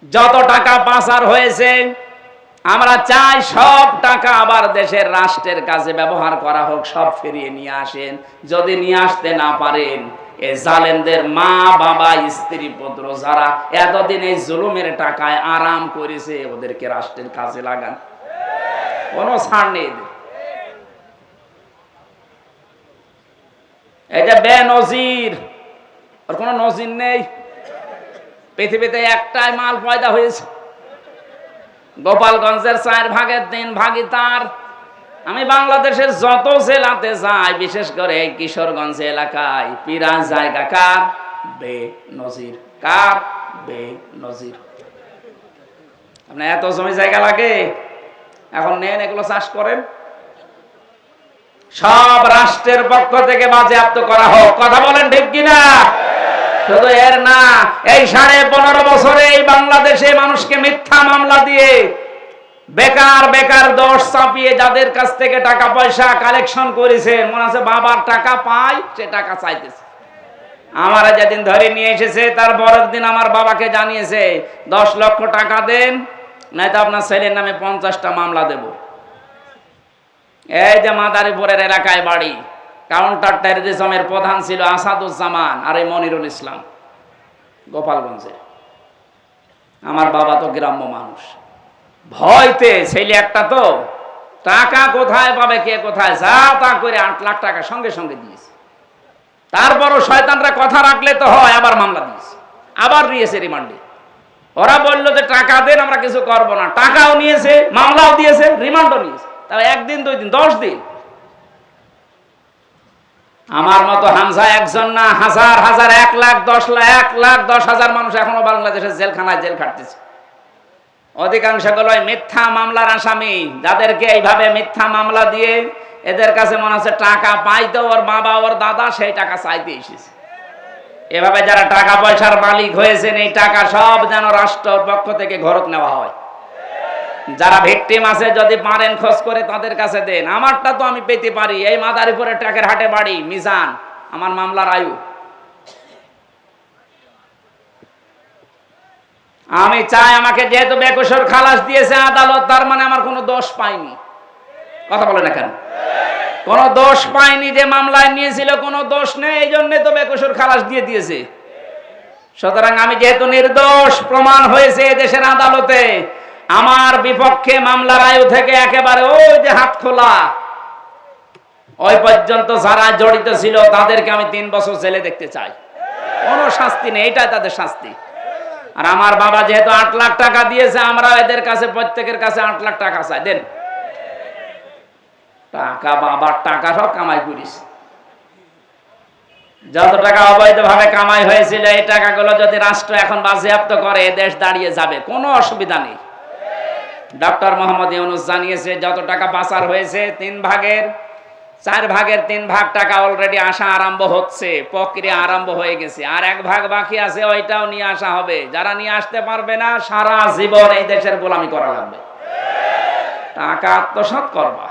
যত টাকা পাচার হয়েছে আমরা চাই সব টাকা আবার দেশের রাষ্ট্রের কাছে ব্যবহার করা হোক, সব ফিরিয়ে নিয়ে আসেন। যদি নিয়ে আসতে না পারেন, এই জালেমদের মা বাবা স্ত্রী পুত্র যারা এতদিন এই জুলুমের টাকায় আরাম করেছে ওদেরকে রাষ্ট্রের কাজে লাগান, কোনো ছাড় নেই। এই যে বেনজির, ওর কোনো নজির নেই। পৃথিবীতে একটাই মাল পয়দা হয়েছে, গোপালগঞ্জের 4 ভাগের 3 ভাগই তার। আমি বাংলাদেশের যত জেলাতে যাই, বিশেষ করে কিশোরগঞ্জ এলাকায়, পিরান জায়গা কার? বেনজির। কার? বেনজির। আপনার এত জমি জায়গা লাগে, এখন নেন এগুলো চাষ করেন, সব রাষ্ট্রের পক্ষ থেকে বাজেয়াপ্ত করা হোক। কথা বলেন ঠিক কিনা? শুধু এর না, এই 15.5 বছরে এই বাংলাদেশে মানুষকে মিথ্যা মামলা দিয়ে বেকার বেকার দোষ চাপিয়ে যাদের কাছ থেকে টাকা পয়সা কালেকশন করেছে, মনে আছে বাবার টাকা পায়, সে টাকা চাইতেছে। আমার যেদিন ধরে নিয়ে এসেছে তার পরের দিন আমার বাবাকে জানিয়েছে 10 লক্ষ টাকা দেন, নয়তো আপনার ছেলের নামে 50টা মামলা দেব। এই যে মাদারীপুরের এলাকায় বাড়ি, কাউন্টার টেররিজমের প্রধান ছিল আসাদুজ্জামান আর এই মনিরুল ইসলাম, গোপালগঞ্জে। আমার বাবা তো গ্রাম্য মানুষ, ভয়তে ছেলে একটা তো টাকা কোথায় পাবে, কে কোথায়, যা তা করে 8 লাখ টাকা সঙ্গে সঙ্গে দিয়েছে। তারপরও শয়তানরা কথা রাখলে তো হয়, আবার মামলা দিয়েছে, আবার নিয়েছে রিমান্ডে। ওরা বললো যে টাকা দেন, আমরা কিছু করব না। টাকাও নিয়েছে, মামলাও দিয়েছে, রিমান্ডও নিয়েছে। তাহলে 1 দিন 2 দিন 10 দিন। আমার মতো হামজা একজন না, হাজার হাজার 1 লাখ 10 লাখ 1,10,000 মানুষ এখনো বাংলাদেশের জেলখানায় জেল খাটতেছে। অধিকাংশ গুলোই মিথ্যা মামলার আসামি, যাদেরকে এইভাবে মিথ্যা মামলা দিয়ে এদের কাছে মনে হচ্ছে টাকা পাইতো ওর বাবা ওর দাদা, সেই টাকা চাইতে এসেছে। এভাবে যারা টাকা পয়সার মালিক হয়েছেন, এই টাকা সব যেন রাষ্ট্রের পক্ষ থেকে ঘরত নেওয়া হয়। যারা ভিকটিম আছে, যদি পারেন খোঁজ করে তাদের কাছে দেন। আমারটা তো আমি পেতে পারি। এই মাদারীপুরের টাকের হাটে বাড়ি, মিজান আমার মামলার আয়ু। আমি চাই আমাকে যেহেতু বেকসুর খালাস দিয়েছে আদালত, তার মানে আমার কোনো দোষ পাইনি। কথা বলে না কেন? কোনো দোষ পাইনি, যে মামলায় নিয়েছিল কোনো দোষ নেই, এই জন্য তো বেকসুর খালাস দিয়ে দিয়েছে। সুতরাং আমি যেহেতু নির্দোষ প্রমাণ হয়েছে দেশের আদালতে, আমার বিপক্ষে মামলার আয়ু থেকে একেবারে ওই যে হাত খোলা, ওই পর্যন্ত যারা জড়িত ছিল তাদেরকে আমি 3 বছর জেলে দেখতে চাই। কোনো শাস্তি নেই, এটাই তাদের শাস্তি। আর আমার বাবা যেহেতু 8 লাখ টাকা দিয়েছে, আমরা এদের কাছে প্রত্যেকের কাছে 8 লাখ টাকা চাই, দেন। টাকা বাবার টাকা সব কামাই করিস, যত টাকা অবৈধভাবে কামাই হয়েছিল এই টাকাগুলো যদি রাষ্ট্র এখন বাজেয়াপ্ত করে, দেশ দাঁড়িয়ে যাবে, কোনো অসুবিধা নেই। ডক্টর মোহাম্মদ ইউনূস জানিয়েছে যত টাকা পাচার হয়েছে 3 ভাগের 4 ভাগের 3 ভাগ টাকা অলরেডি আসা আরম্ভ হচ্ছে, প্রক্রিয়া আরম্ভ হয়ে গেছে। আর 1 ভাগ বাকি আছে, ওইটাও নিয়ে আসা হবে। যারা নিয়ে আসতে পারবে না, সারা জীবন এই দেশের গোলামি করা লাগবে। টাকা আত্মসাৎ করবা।